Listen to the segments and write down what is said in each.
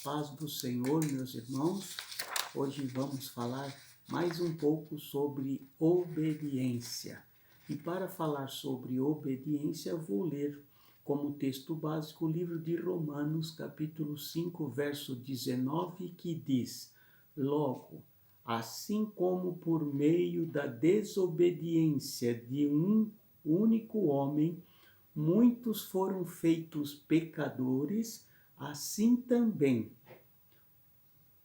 paz do Senhor, meus irmãos. Hoje vamos falar mais um pouco sobre obediência. E para falar sobre obediência, eu vou ler como texto básico o livro de Romanos, capítulo 5, verso 19, que diz: Logo, assim como por meio da desobediência de um único homem, muitos foram feitos pecadores, assim também,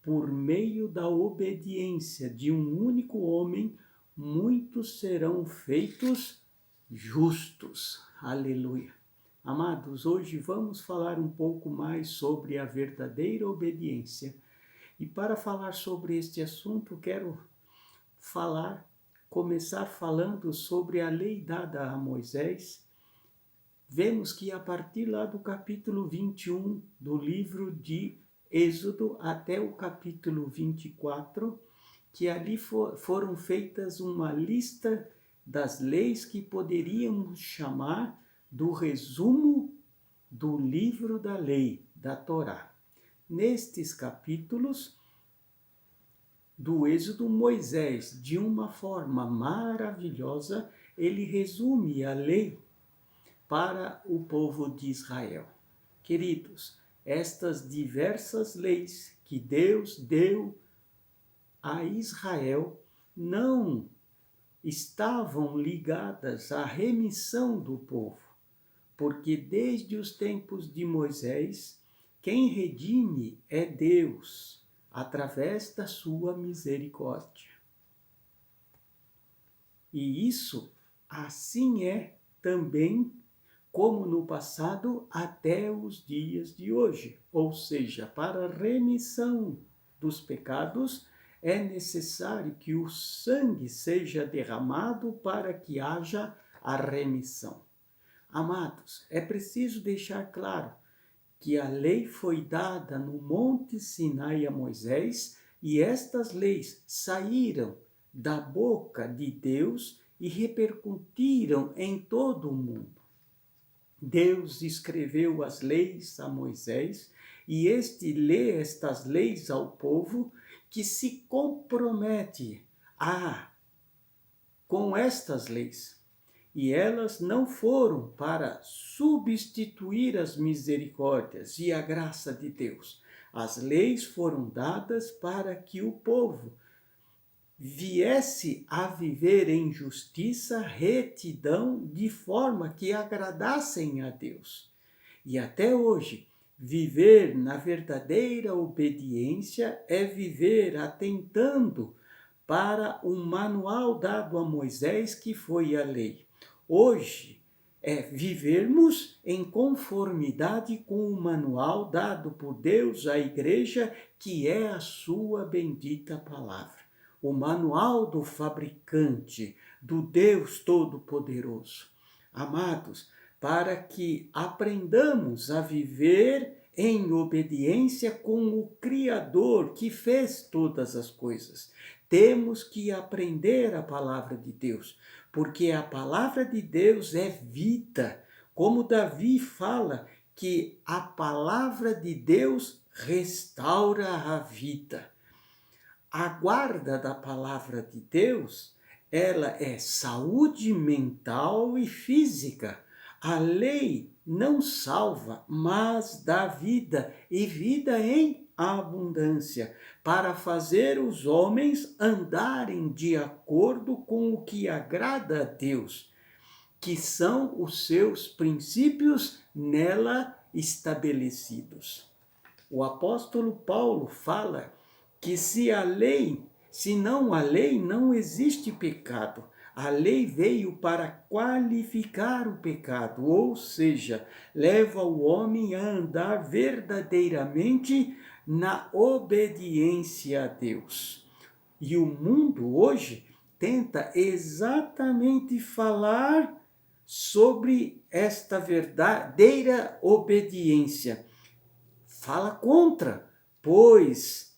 por meio da obediência de um único homem, muitos serão feitos justos. Aleluia. Amados, hoje vamos falar um pouco mais sobre a verdadeira obediência. E para falar sobre este assunto, quero começar falando sobre a lei dada a Moisés. Vemos que a partir lá do capítulo 21 do livro de Êxodo até o capítulo 24, que ali foram feitas uma lista das leis que poderíamos chamar do resumo do livro da lei, da Torá. Nestes capítulos do Êxodo, Moisés, de uma forma maravilhosa, ele resume a lei para o povo de Israel. Queridos, estas diversas leis que Deus deu a Israel não estavam ligadas à remissão do povo, porque desde os tempos de Moisés, quem redime é Deus, através da sua misericórdia. E isso assim é também como no passado, até os dias de hoje. Ou seja, para a remissão dos pecados, é necessário que o sangue seja derramado para que haja a remissão. Amados, é preciso deixar claro que a lei foi dada no Monte Sinai a Moisés e estas leis saíram da boca de Deus e repercutiram em todo o mundo. Deus escreveu as leis a Moisés e este lê estas leis ao povo que se compromete com estas leis. E elas não foram para substituir as misericórdias e a graça de Deus. As leis foram dadas para que o povo viesse a viver em justiça, retidão, de forma que agradassem a Deus. E até hoje, viver na verdadeira obediência é viver atentando para o manual dado a Moisés, que foi a lei. Hoje, é vivermos em conformidade com o manual dado por Deus à igreja, que é a sua bendita palavra. O manual do fabricante, do Deus Todo-Poderoso. Amados, para que aprendamos a viver em obediência com o Criador que fez todas as coisas. Temos que aprender a palavra de Deus, porque a palavra de Deus é vida. Como Davi fala que a palavra de Deus restaura a vida. A guarda da palavra de Deus, ela é saúde mental e física. A lei não salva, mas dá vida, e vida em abundância, para fazer os homens andarem de acordo com o que agrada a Deus, que são os seus princípios nela estabelecidos. O apóstolo Paulo fala que se não há lei, não existe pecado. A lei veio para qualificar o pecado, ou seja, leva o homem a andar verdadeiramente na obediência a Deus. E o mundo hoje tenta exatamente falar sobre esta verdadeira obediência. Fala contra, pois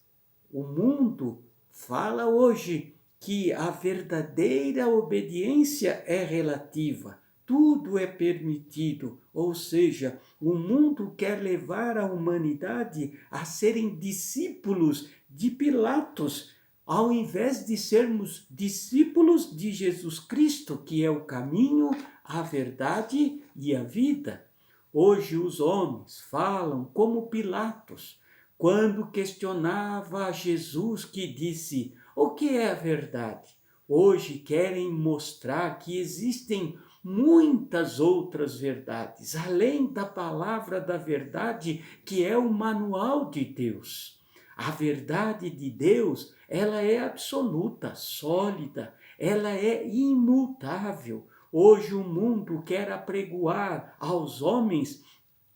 o mundo fala hoje que a verdadeira obediência é relativa. tudo é permitido, ou seja, o mundo quer levar a humanidade a serem discípulos de Pilatos, ao invés de sermos discípulos de Jesus Cristo, que é o caminho, a verdade e a vida. Hoje os homens falam como Pilatos, quando questionava a Jesus, que disse: o que é a verdade? Hoje querem mostrar que existem muitas outras verdades, além da palavra da verdade, que é o manual de Deus. A verdade de Deus, ela é absoluta, sólida, ela é imutável. Hoje o mundo quer apregoar aos homens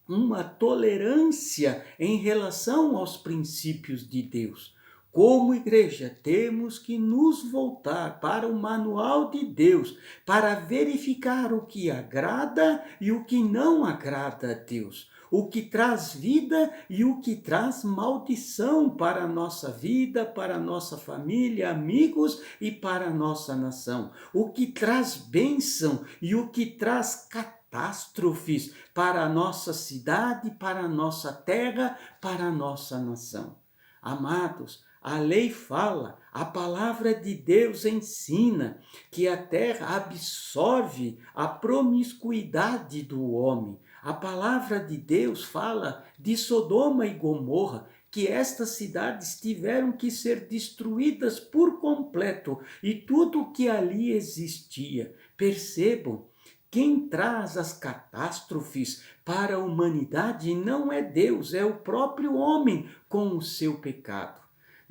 uma tolerância em relação aos princípios de Deus. Como igreja, temos que nos voltar para o manual de Deus, para verificar o que agrada e o que não agrada a Deus, o que traz vida e o que traz maldição para a nossa vida, para a nossa família, amigos e para a nossa nação, o que traz bênção e o que traz catástrofes para a nossa cidade, para a nossa terra, para a nossa nação. Amados, a lei fala, a palavra de Deus ensina que a terra absorve a promiscuidade do homem. A palavra de Deus fala de Sodoma e Gomorra, que estas cidades tiveram que ser destruídas por completo e tudo o que ali existia. Percebam, quem traz as catástrofes para a humanidade não é Deus, é o próprio homem com o seu pecado.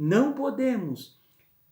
Não podemos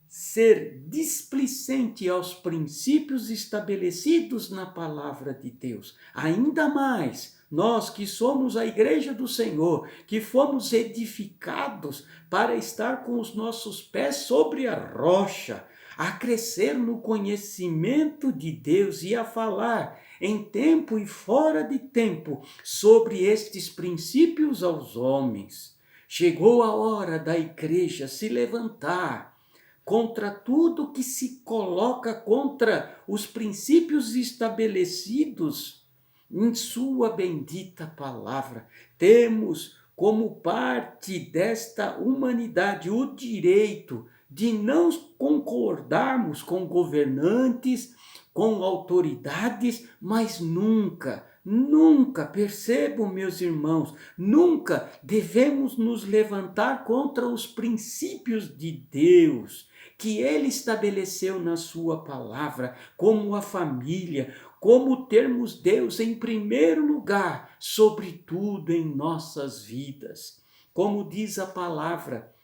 ser displicente aos princípios estabelecidos na palavra de Deus. Ainda mais, nós que somos a igreja do Senhor, que fomos edificados para estar com os nossos pés sobre a rocha, a crescer no conhecimento de Deus e a falar em tempo e fora de tempo sobre estes princípios aos homens. Chegou a hora da igreja se levantar contra tudo que se coloca contra os princípios estabelecidos em sua bendita palavra. Temos como parte desta humanidade o direito de não concordarmos com governantes, com autoridades, mas nunca, percebam, meus irmãos, nunca devemos nos levantar contra os princípios de Deus, que Ele estabeleceu na sua palavra, como a família, como termos Deus em primeiro lugar, sobre tudo em nossas vidas. Como diz a palavra,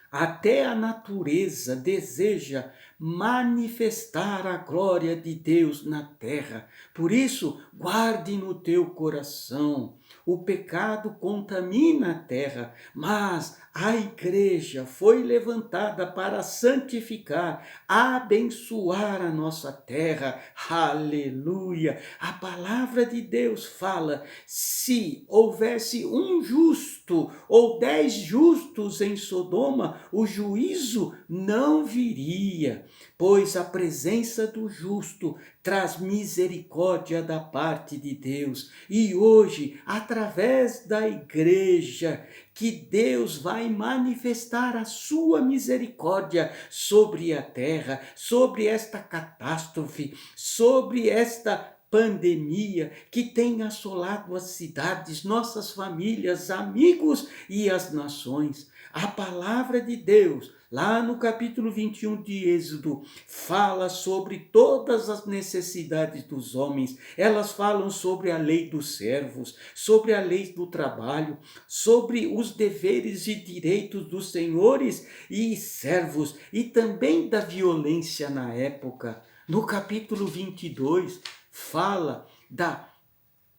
até a natureza deseja manifestar a glória de Deus na terra. Por isso, guarde no teu coração. O pecado contamina a terra, mas a igreja foi levantada para santificar, abençoar a nossa terra. Aleluia! A palavra de Deus fala: se houvesse um justo ou 10 justos em Sodoma, o juízo não viria, pois a presença do justo traz misericórdia da parte de Deus. E hoje, através da igreja, que Deus vai manifestar a sua misericórdia sobre a terra, sobre esta catástrofe, sobre esta pandemia que tem assolado as cidades, nossas famílias, amigos e as nações. A palavra de Deus, lá no capítulo 21 de Êxodo, fala sobre todas as necessidades dos homens. Elas falam sobre a lei dos servos, sobre a lei do trabalho, sobre os deveres e direitos dos senhores e servos, e também da violência na época. No capítulo 22, fala da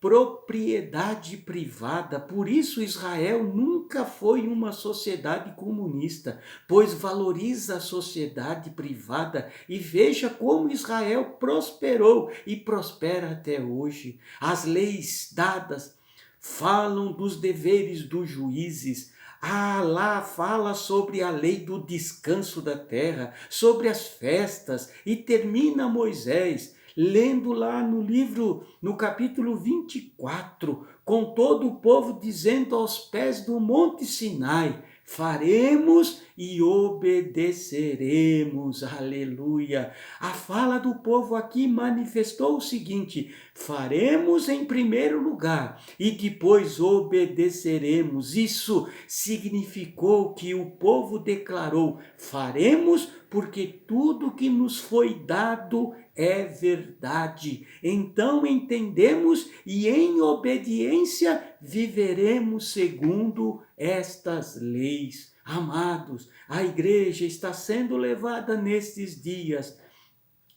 propriedade privada. Por isso Israel nunca foi uma sociedade comunista, pois valoriza a sociedade privada, e veja como Israel prosperou e prospera até hoje. As leis dadas falam dos deveres dos juízes. Lá fala sobre a lei do descanso da terra, sobre as festas, e termina Moisés lendo lá no capítulo 24, com todo o povo dizendo aos pés do Monte Sinai: faremos e obedeceremos, aleluia. A fala do povo aqui manifestou o seguinte: faremos em primeiro lugar e depois obedeceremos. Isso significou que o povo declarou: faremos porque tudo que nos foi dado é verdade. Então entendemos e em obediência viveremos segundo estas leis. Amados, a igreja está sendo levada nestes dias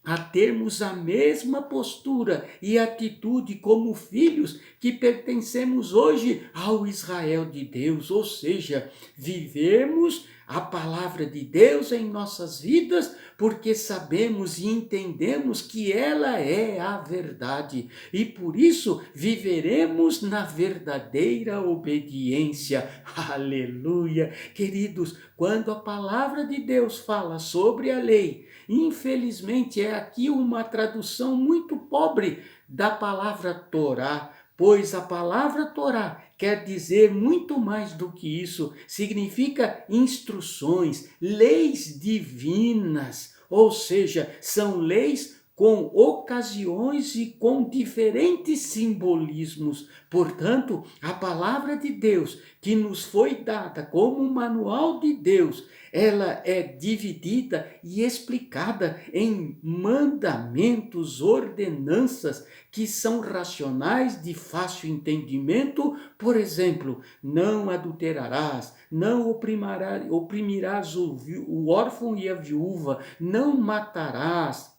a termos a mesma postura e atitude como filhos que pertencemos hoje ao Israel de Deus, ou seja, vivemos a palavra de Deus em nossas vidas, porque sabemos e entendemos que ela é a verdade, e por isso viveremos na verdadeira obediência. Aleluia! Queridos, quando a palavra de Deus fala sobre a lei, infelizmente é aqui uma tradução muito pobre da palavra Torá, pois a palavra Torá quer dizer muito mais do que isso, significa instruções, leis divinas, ou seja, são leis com ocasiões e com diferentes simbolismos. Portanto, a palavra de Deus, que nos foi dada como um manual de Deus, ela é dividida e explicada em mandamentos, ordenanças, que são racionais, de fácil entendimento. Por exemplo, não adulterarás, não oprimirás o órfão e a viúva, não matarás.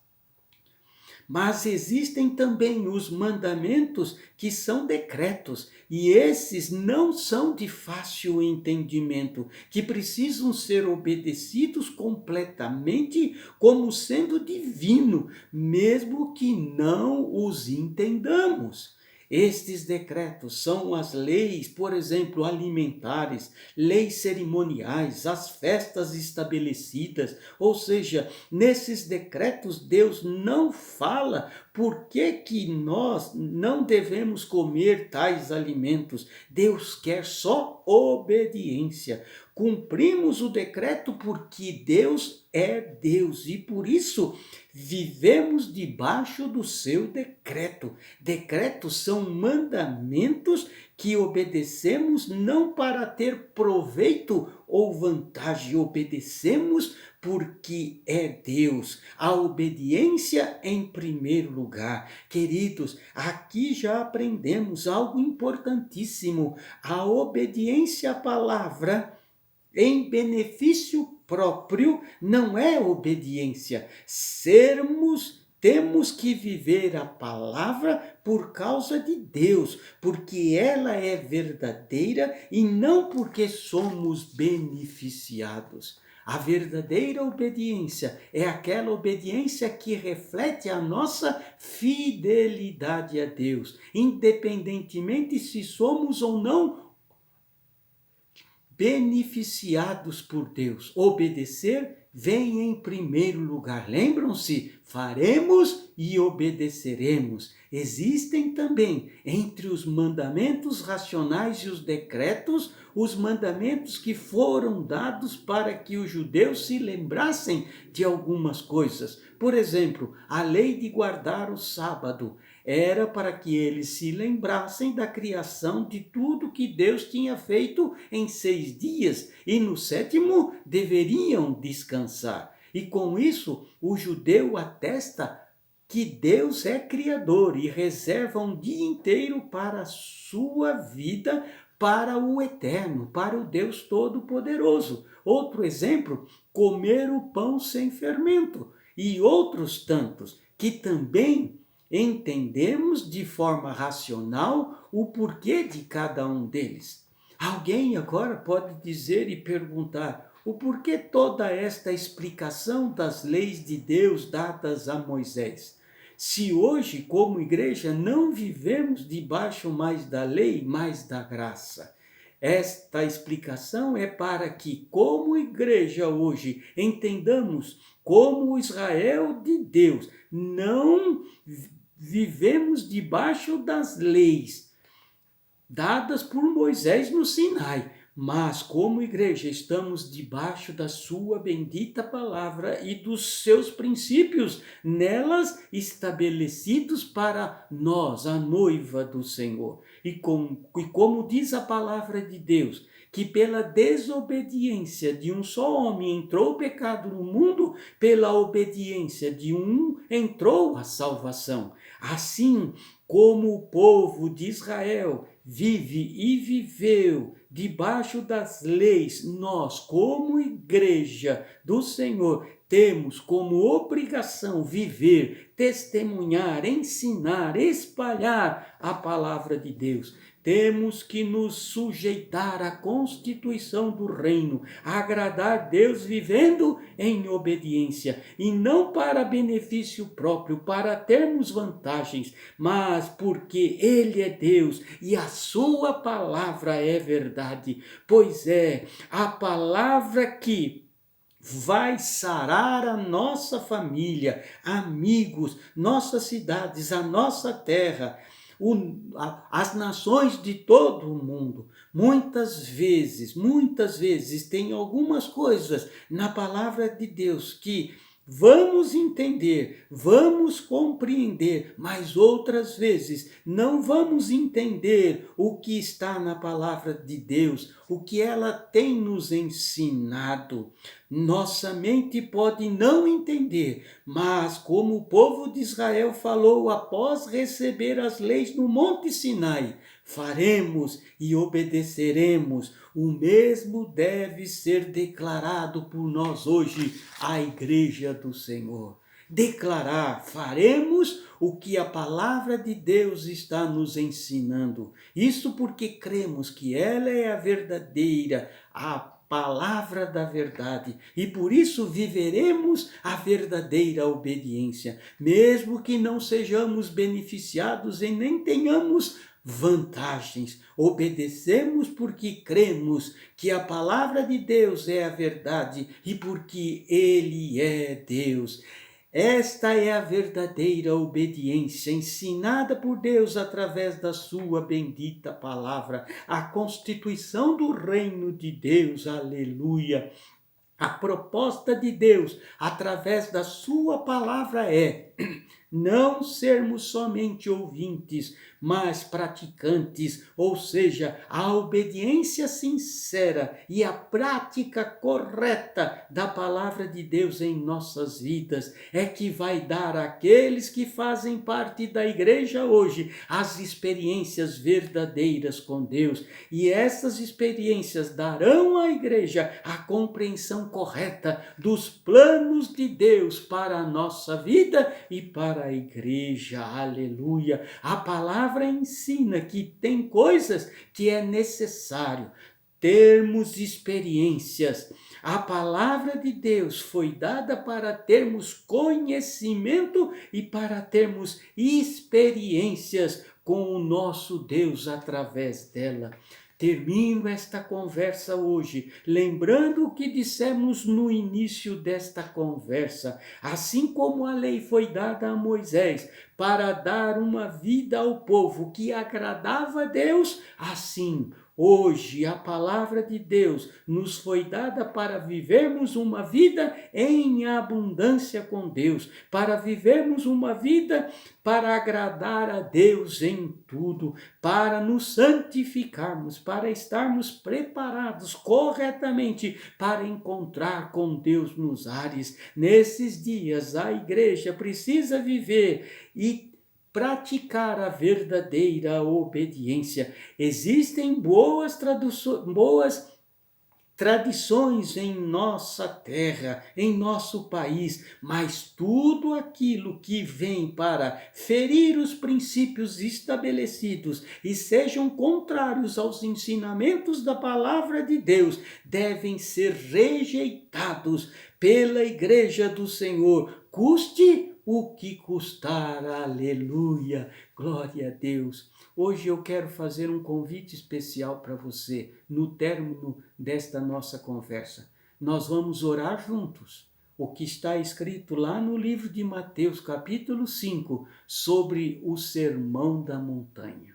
Mas existem também os mandamentos que são decretos, e esses não são de fácil entendimento, que precisam ser obedecidos completamente como sendo divino, mesmo que não os entendamos. Estes decretos são as leis, por exemplo, alimentares, leis cerimoniais, as festas estabelecidas. Ou seja, nesses decretos Deus não fala por que nós não devemos comer tais alimentos. Deus quer só obediência. Cumprimos o decreto porque Deus é Deus e por isso vivemos debaixo do seu decreto. Decretos são mandamentos que obedecemos não para ter proveito ou vantagem, obedecemos porque é Deus. A obediência em primeiro lugar. Queridos, aqui já aprendemos algo importantíssimo. A obediência à palavra em benefício próprio não é obediência. Temos que viver a palavra por causa de Deus, porque ela é verdadeira e não porque somos beneficiados. A verdadeira obediência é aquela obediência que reflete a nossa fidelidade a Deus, independentemente se somos ou não beneficiados por Deus. Obedecer vem em primeiro lugar. Lembram-se? Faremos e obedeceremos. Existem também, entre os mandamentos racionais e os decretos, os mandamentos que foram dados para que os judeus se lembrassem de algumas coisas. Por exemplo, a lei de guardar o sábado era para que eles se lembrassem da criação de tudo que Deus tinha feito em 6 dias, e no 7º deveriam descansar. E com isso, o judeu atesta que Deus é criador e reserva um dia inteiro para a sua vida, para o eterno, para o Deus Todo-Poderoso. Outro exemplo, comer o pão sem fermento, e outros tantos, que também entendemos de forma racional o porquê de cada um deles. Alguém agora pode dizer e perguntar: o porquê toda esta explicação das leis de Deus dadas a Moisés? Se hoje, como igreja, não vivemos debaixo mais da lei, mas da graça. Esta explicação é para que, como igreja hoje, entendamos como o Israel de Deus, não vivemos debaixo das leis dadas por Moisés no Sinai, mas como igreja estamos debaixo da sua bendita palavra e dos seus princípios nelas estabelecidos para nós, a noiva do Senhor. E como diz a palavra de Deus, que pela desobediência de um só homem entrou o pecado no mundo, pela obediência de um entrou a salvação. Assim como o povo de Israel vive e viveu debaixo das leis, nós, como igreja do Senhor, temos como obrigação viver, testemunhar, ensinar, espalhar a palavra de Deus. Temos que nos sujeitar à constituição do reino, agradar Deus vivendo em obediência, e não para benefício próprio, para termos vantagens, mas porque Ele é Deus e a sua palavra é verdade, pois é a palavra que vai sarar a nossa família, amigos, nossas cidades, a nossa terra, as nações de todo o mundo. Muitas vezes tem algumas coisas na palavra de Deus que vamos entender, vamos compreender, mas outras vezes não vamos entender o que está na palavra de Deus, o que ela tem nos ensinado. Nossa mente pode não entender, mas como o povo de Israel falou após receber as leis no Monte Sinai, faremos e obedeceremos. O mesmo deve ser declarado por nós hoje, a igreja do Senhor. Declarar, faremos o que a palavra de Deus está nos ensinando. Isso porque cremos que ela é a verdadeira, a palavra da verdade, e por isso viveremos a verdadeira obediência, mesmo que não sejamos beneficiados e nem tenhamos vantagens. Obedecemos porque cremos que a palavra de Deus é a verdade e porque Ele é Deus. Esta é a verdadeira obediência ensinada por Deus através da sua bendita palavra, a constituição do reino de Deus, aleluia. A proposta de Deus através da sua palavra é não sermos somente ouvintes, mas praticantes, ou seja, a obediência sincera e a prática correta da palavra de Deus em nossas vidas é que vai dar àqueles que fazem parte da igreja hoje as experiências verdadeiras com Deus. E essas experiências darão à igreja a compreensão correta dos planos de Deus para a nossa vida e para a igreja, aleluia. A palavra ensina que tem coisas que é necessário termos experiências. A palavra de Deus foi dada para termos conhecimento e para termos experiências com o nosso Deus através dela. Termino esta conversa hoje, lembrando o que dissemos no início desta conversa. Assim como a lei foi dada a Moisés para dar uma vida ao povo que agradava a Deus, assim hoje a palavra de Deus nos foi dada para vivermos uma vida em abundância com Deus, para vivermos uma vida para agradar a Deus em tudo, para nos santificarmos, para estarmos preparados corretamente para encontrar com Deus nos ares. Nesses dias a igreja precisa viver e praticar a verdadeira obediência. Existem boas tradições em nossa terra, em nosso país, mas tudo aquilo que vem para ferir os princípios estabelecidos e sejam contrários aos ensinamentos da palavra de Deus, devem ser rejeitados pela igreja do Senhor, custe o que custar, aleluia, glória a Deus. Hoje eu quero fazer um convite especial para você, no término desta nossa conversa. Nós vamos orar juntos. O que está escrito lá no livro de Mateus, capítulo 5, sobre o Sermão da Montanha.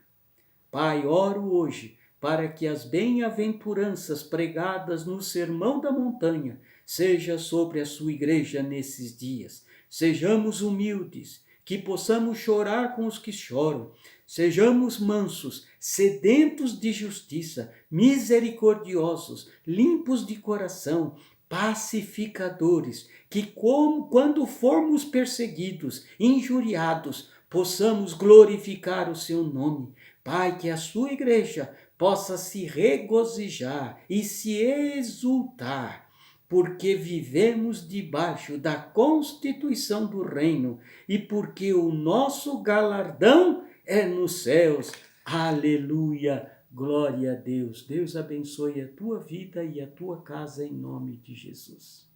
Pai, oro hoje para que as bem-aventuranças pregadas no Sermão da Montanha seja sobre a sua igreja nesses dias. Sejamos humildes, que possamos chorar com os que choram. Sejamos mansos, sedentos de justiça, misericordiosos, limpos de coração, pacificadores, que quando formos perseguidos, injuriados, possamos glorificar o seu nome. Pai, que a sua igreja possa se regozijar e se exultar, porque vivemos debaixo da constituição do reino e porque o nosso galardão é nos céus. Aleluia! Glória a Deus. Deus abençoe a tua vida e a tua casa em nome de Jesus.